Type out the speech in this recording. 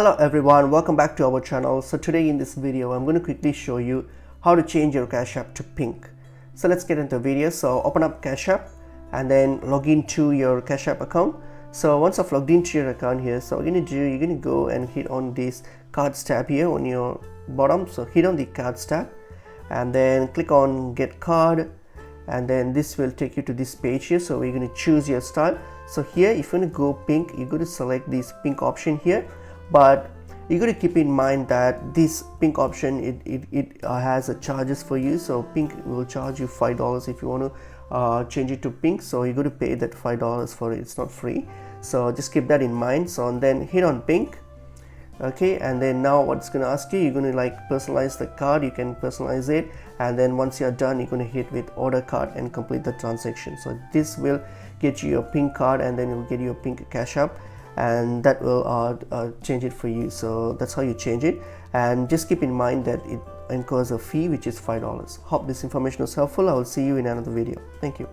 Hello everyone, welcome back to our channel. So today in this video I'm going to quickly show you how to change your Cash App to pink. So let's get into the video. So open up Cash App and then log into your Cash App account. So once I've logged into your account here, so what you're going to do, you're going to go and hit on this cards tab here on your bottom. So hit on the cards tab and then click on get card, and then this will take you to this page here. So we're going to choose your style. So here if you're going to go pink, you're going to select this pink option here, but you got to keep in mind that this pink option it has a charges for you. So pink will charge you $5 if you want to change it to pink, so you got to pay that $5 for it. It's not free, so just keep that in mind. So and then hit on pink. Okay, and then now what's going to ask you, you're going to like personalize the card. You can personalize it, and then once you're done, you're going to hit with order card and complete the transaction. So this will get you your pink card, and then it will get you a pink Cash App, and that will change it for you. So that's how you change it, and just keep in mind that it incurs a fee which is $5. Hope this information was helpful. I will see you in another video. Thank you.